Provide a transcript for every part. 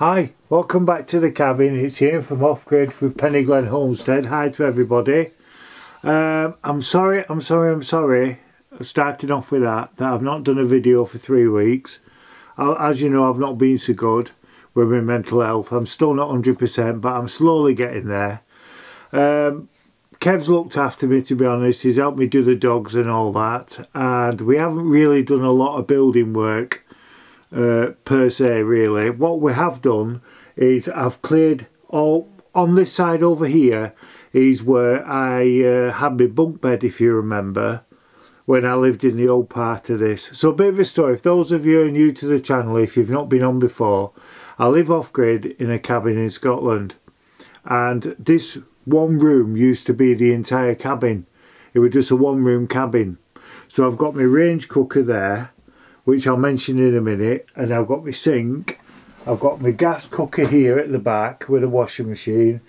Hi, welcome back to the cabin. It's Ian from Off Grid with Peniglen Homestead. Hi to everybody. I'm sorry. I started off with that I've not done a video for 3 weeks. As you know, I've not been so good with my mental health. I'm still not 100%, but I'm slowly getting there. Kev's looked after me, to be honest. He's helped me do the dogs and all that, and we haven't really done a lot of building work per se, really. What we have done is I've cleared all on this side over here is where I had my bunk bed, if you remember, when I lived in the old part of this. So a bit of a story, if those of you are new to the channel, if you've not been on before, I live off grid in a cabin in Scotland, and this one room used to be the entire cabin. It was just a one room cabin. So I've got my range cooker there, which I'll mention in a minute, and I've got my sink, I've got my gas cooker here at the back with a washing machine,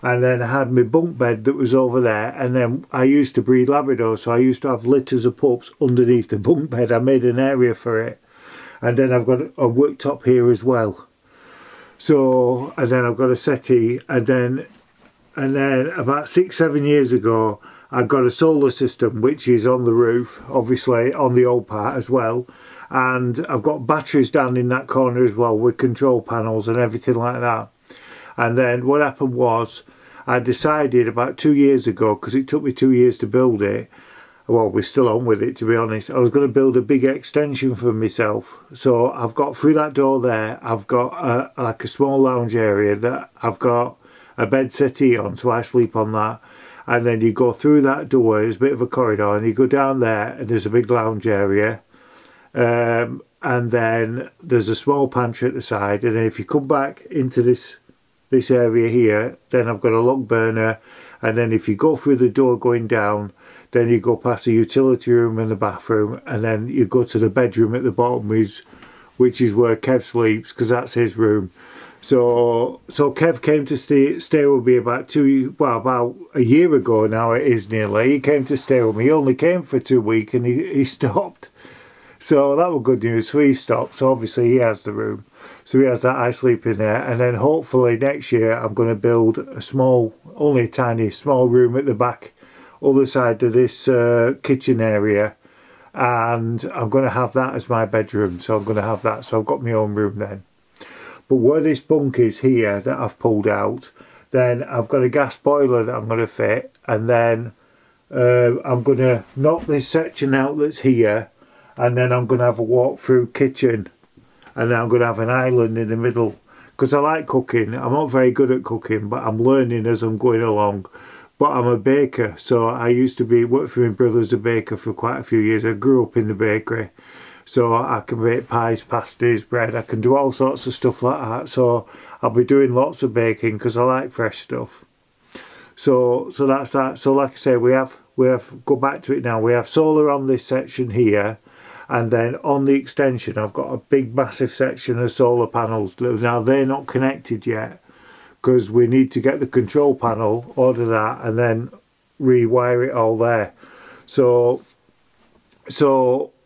and then I had my bunk bed that was over there. And then I used to breed Labradors, so I used to have litters of pups underneath the bunk bed. I made an area for it, and then I've got a worktop here as well. So, and then I've got a settee, and then about 6-7 years ago I got a solar system which is on the roof, obviously on the old part as well, and I've got batteries down in that corner as well with control panels and everything like that. And then what happened was I decided about 2 years ago, because it took me 2 years to build it, well, we're still on with it, to be honest, I was going to build a big extension for myself. So I've got through that door there, I've got like a small lounge area that I've got a bed settee on, so I sleep on that. And then you go through that door, there's a bit of a corridor, and you go down there and there's a big lounge area, and then there's a small pantry at the side. And then if you come back into this area here, then I've got a log burner. And then if you go through the door going down, then you go past the utility room and the bathroom, and then you go to the bedroom at the bottom, which is where Kev sleeps, because that's his room. So Kev came to stay with me about a year ago now. It is nearly. He came to stay with me. He only came for 2 weeks and he stopped. So that was good news. So he stopped. So obviously he has the room. So he has that. I sleep in there. And then hopefully next year I'm going to build a small, only a tiny small room at the back, other side of this kitchen area. And I'm going to have that as my bedroom. So I'm going to have that. So I've got my own room then. But where this bunk is here that I've pulled out, then I've got a gas boiler that I'm going to fit, and then I'm going to knock this section out that's here, and then I'm going to have a walk-through kitchen, and then I'm going to have an island in the middle, because I like cooking. I'm not very good at cooking, but I'm learning as I'm going along. But I'm a baker, so I used to work for my brother as a baker for quite a few years. I grew up in the bakery. So I can make pies, pasties, bread. I can do all sorts of stuff like that. So I'll be doing lots of baking because I like fresh stuff. So that's that. So like I say, we have go back to it now. We have solar on this section here, and then on the extension I've got a big massive section of solar panels. Now they're not connected yet because we need to get the control panel, order that, and then rewire it all there. So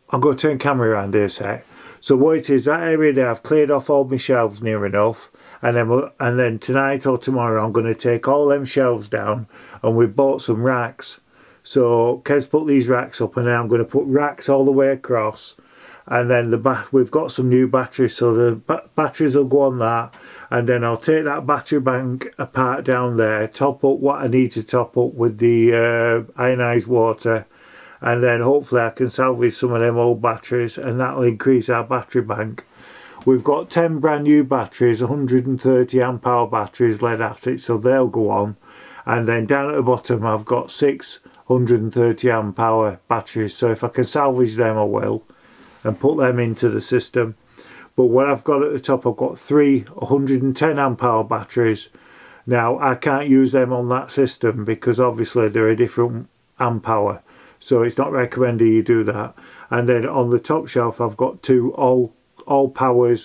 I'm going to turn camera around here a sec. So what it is, that area there, I've cleared off all my shelves near enough, and then tonight or tomorrow I'm going to take all them shelves down, and we've bought some racks. So Kev's put these racks up, and then I'm going to put racks all the way across, and then we've got some new batteries, so the batteries will go on that, and then I'll take that battery bank apart down there, top up what I need to top up with the ionised water, and then hopefully I can salvage some of them old batteries, and that'll increase our battery bank. We've got 10 brand new batteries, 130 amp hour batteries, lead acid, so they'll go on. And then down at the bottom I've got 6 130 amp hour batteries, so if I can salvage them I will, and put them into the system. But what I've got at the top, I've got 3 110 amp hour batteries. Now I can't use them on that system because obviously they're a different amp hour. So it's not recommended you do that. And then on the top shelf I've got 2 all power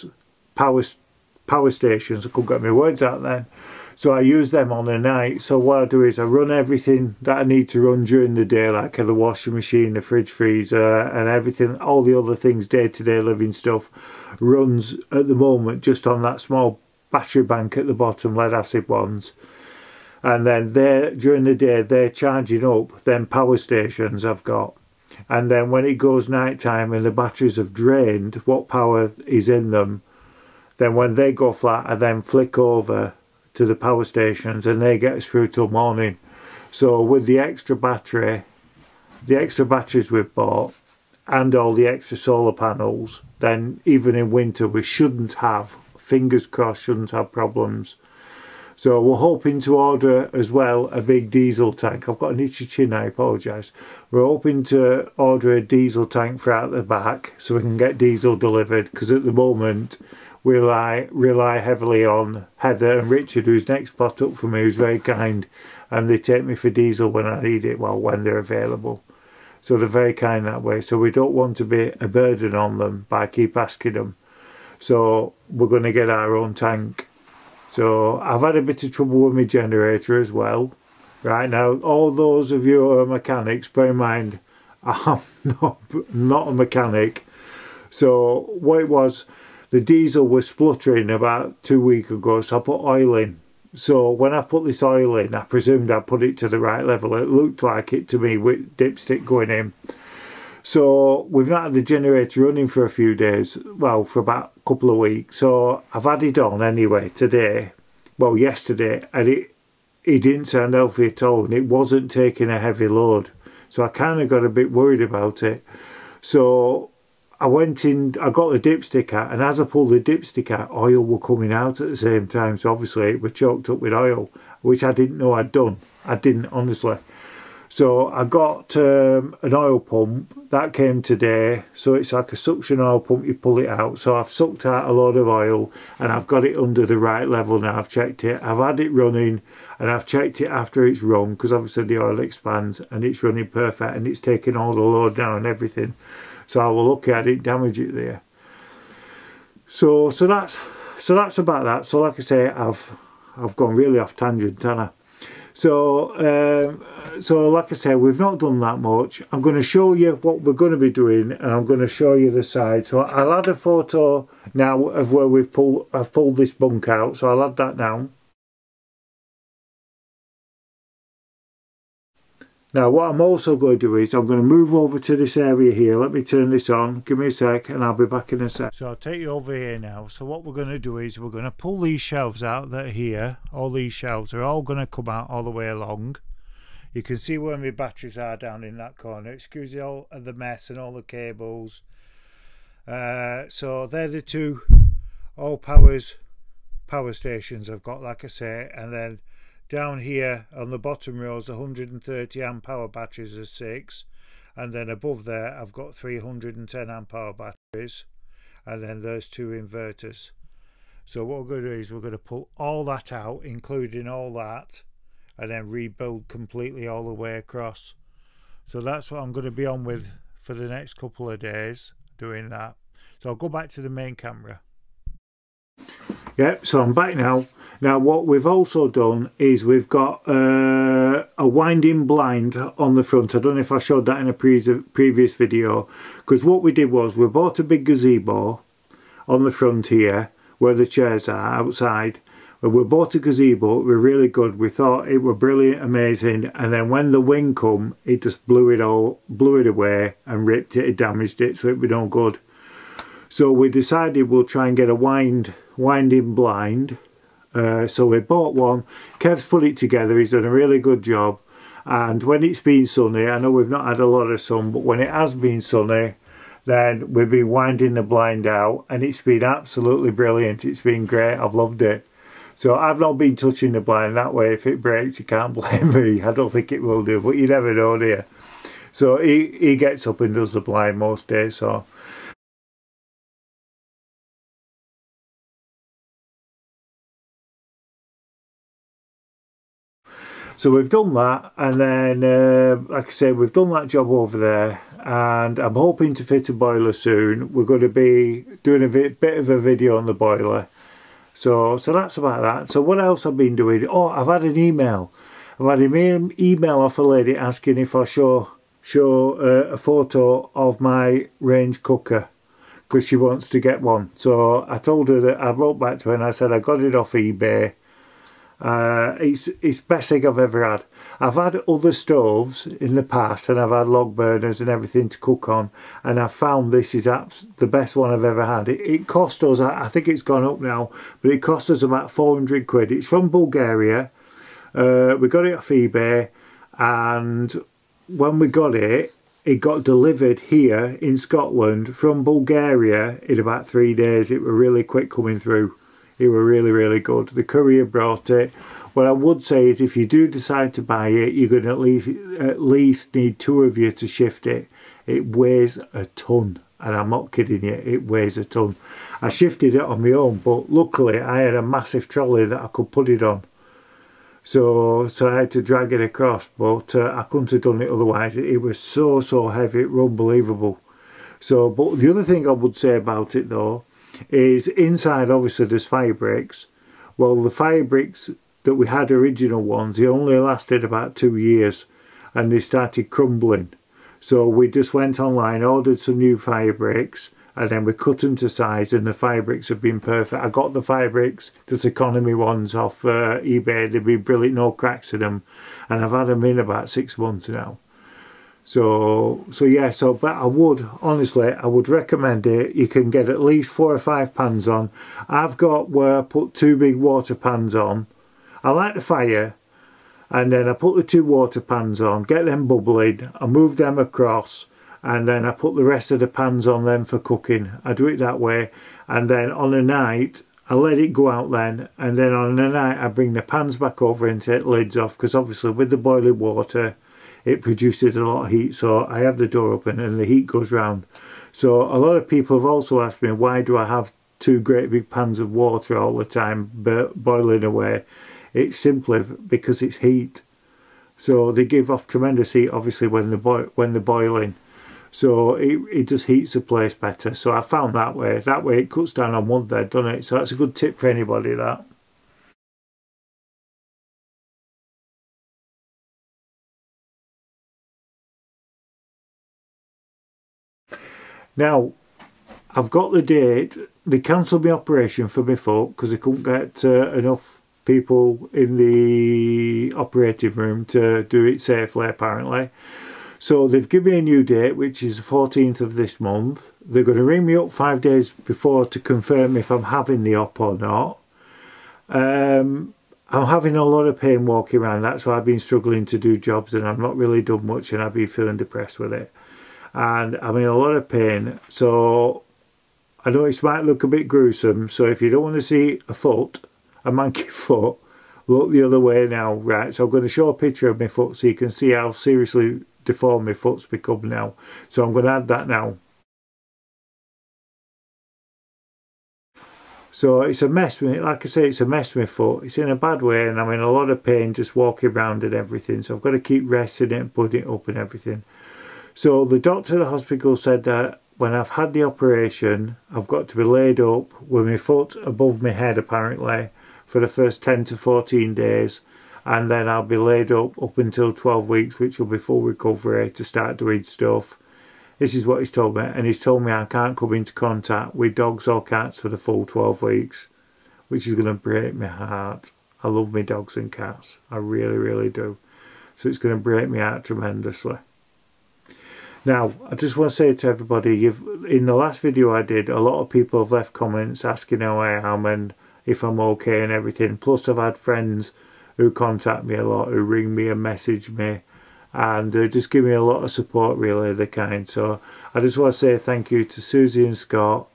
stations. I couldn't get my words out then. So I use them on the night. So what I do is I run everything that I need to run during the day, like the washing machine, the fridge freezer, and everything, all the other things, day-to-day living stuff, runs at the moment just on that small battery bank at the bottom, lead acid ones, and then during the day they're charging up them power stations I've got, and then when it goes night time and the batteries have drained what power is in them, then when they go flat I then flick over to the power stations and they get us through till morning. So with the extra batteries we've bought and all the extra solar panels, then even in winter we shouldn't have, fingers crossed, shouldn't have problems. So we're hoping to order as well a big diesel tank. I've got an itchy chin, I apologise. We're hoping to order a diesel tank for out the back so we can get diesel delivered, because at the moment we rely heavily on Heather and Richard, who's next pot up for me, who's very kind, and they take me for diesel when I need it, well, when they're available. So they're very kind that way, so we don't want to be a burden on them by keep asking them. So we're going to get our own tank. So I've had a bit of trouble with my generator as well. Right now, all those of you who are mechanics, bear in mind, I'm not a mechanic. So what it was, the diesel was spluttering about 2 weeks ago, so I put oil in. So when I put this oil in, I presumed I put it to the right level. It looked like it to me with dipstick going in. So we've not had the generator running for a few days, well, for about a couple of weeks. So I've had it on anyway today, well, yesterday, and it didn't sound healthy at all, and it wasn't taking a heavy load. So I kind of got a bit worried about it. So I went in, I got the dipstick out, and as I pulled the dipstick out, oil were coming out at the same time. So obviously it was choked up with oil, which I didn't know I'd done. I didn't, honestly. So I got an oil pump, that came today. So it's like a suction oil pump, you pull it out. So I've sucked out a load of oil and I've got it under the right level now. I've checked it, I've had it running, and I've checked it after it's run, because obviously the oil expands, and it's running perfect, and it's taking all the load down and everything. So I will look at it, damage it there. So that's about that. So like I say, I've gone really off tangent, haven't I? So like I say, we've not done that much. I'm going to show you what we're going to be doing, and I'm going to show you the side. So I'll add a photo now of where I've pulled this bunk out. So I'll add that now. Now what I'm also going to do is I'm going to move over to this area here. Let me turn this on, give me a sec, and I'll be back in a sec. So I'll take you over here now. So what we're going to do is we're going to pull these shelves out that are here. All these shelves are all going to come out all the way along. You can see where my batteries are down in that corner. Excuse all of the mess and all the cables. So they're the two all power stations I've got, like I say, and then down here on the bottom rows 130 amp hour batteries are 6, and then above there I've got 310 amp hour batteries, and then there's 2 inverters. So what we're going to do is we're going to pull all that out, including all that, and then rebuild completely all the way across. So that's what I'm going to be on with for the next couple of days, doing that. So I'll go back to the main camera. Yep, so I'm back now. Now what we've also done is we've got a winding blind on the front. I don't know if I showed that in a previous video, because what we did was we bought a big gazebo on the front here where the chairs are outside. We bought a gazebo, it was really good. We thought it was brilliant, amazing, and then when the wind come, it just blew it away and ripped it, damaged it, so it was no good. So we decided we'll try and get a winding blind. So we bought one. Kev's put it together, he's done a really good job, and when it's been sunny, I know we've not had a lot of sun, but when it has been sunny, then we've been winding the blind out, and it's been absolutely brilliant. It's been great, I've loved it. So I've not been touching the blind, that way if it breaks you can't blame me. I don't think it will do, but you never know, do you? So he gets up and does the blind most days. So we've done that, and then like I said, we've done that job over there, and I'm hoping to fit a boiler soon. We're going to be doing a bit of a video on the boiler. So that's about that. So what else I've been doing? Oh, I've had an email. I've had an email off a lady asking if I show a photo of my range cooker, because she wants to get one. So I told her that, I wrote back to her and I said I got it off eBay. It's best thing I've ever had. I've had other stoves in the past and I've had log burners and everything to cook on, and I've found this is the best one I've ever had. It cost us, I think it's gone up now, but it cost us about 400 quid. It's from Bulgaria. We got it off eBay, and when we got it, it got delivered here in Scotland from Bulgaria in about 3 days. It were really quick coming through. It were really, really good. The courier brought it. What I would say is if you do decide to buy it, you're going to at least need 2 of you to shift it. It weighs a ton, and I'm not kidding you, it weighs a ton. I shifted it on my own, but luckily I had a massive trolley that I could put it on. So I had to drag it across, but I couldn't have done it otherwise. It was so heavy, it was unbelievable. So, but the other thing I would say about it though, is inside obviously there's fire bricks. Well, the fire bricks that we had, original ones, they only lasted about 2 years and they started crumbling. So we just went online, ordered some new fire bricks, and then we cut them to size, and the fire bricks have been perfect. I got the fire bricks, just economy ones, off eBay. They've been brilliant, no cracks in them, and I've had them in about 6 months now. So yeah, but I would, honestly, I would recommend it. You can get at least 4 or 5 pans on. I've got where I put 2 big water pans on. I light the fire, and then I put the 2 water pans on, get them bubbling, I move them across, and then I put the rest of the pans on them for cooking. I do it that way, and then on a night I let it go out then, and then on a night I bring the pans back over and take the lids off, because obviously with the boiling water it produces a lot of heat, so I have the door open and the heat goes round. So a lot of people have also asked me, why do I have 2 great big pans of water all the time boiling away? It's simply because it's heat. So they give off tremendous heat obviously when they're boiling. So it just heats the place better. So I found that way it cuts down on wood there, doesn't it? So that's a good tip for anybody, that. Now, I've got the date. They cancelled my operation for my foot because they couldn't get enough people in the operating room to do it safely, apparently. So they've given me a new date, which is the 14th of this month. They're going to ring me up 5 days before to confirm if I'm having the op or not. I'm having a lot of pain walking around. That's why I've been struggling to do jobs, and I've not really done much, and I've been feeling depressed with it. And I'm in a lot of pain, so I know it might look a bit gruesome. So if you don't want to see a manky foot, look the other way now, right? So I'm going to show a picture of my foot so you can see how seriously deformed my foot's become now. So I'm going to add that now. So it's a mess, like I say, it's a mess with my foot. It's in a bad way, and I'm in a lot of pain just walking around and everything. So I've got to keep resting it and putting it up and everything. So the doctor at the hospital said that when I've had the operation, I've got to be laid up with my foot above my head, apparently, for the first 10 to 14 days. And then I'll be laid up until 12 weeks, which will be full recovery to start doing stuff. This is what he's told me. And he's told me I can't come into contact with dogs or cats for the full 12 weeks, which is going to break my heart. I love my dogs and cats. I really, really do. So it's going to break my heart tremendously. Now, I just want to say to everybody, in the last video I did, a lot of people have left comments asking how I am and if I'm okay and everything. Plus I've had friends who contact me a lot, who ring me and message me, and just give me a lot of support, really, they're kind. So I just want to say thank you to Susie and Scott,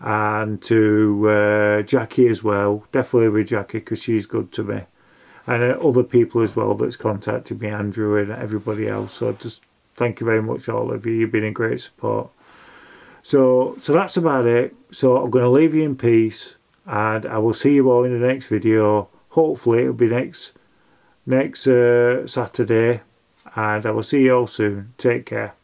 and to Jackie as well, definitely with Jackie because she's good to me, and other people as well that's contacted me, Andrew and everybody else. So just thank you very much, all of you. You've been a great support. So that's about it. So I'm going to leave you in peace, and I will see you all in the next video. Hopefully it'll be next Saturday, and I will see you all soon. Take care.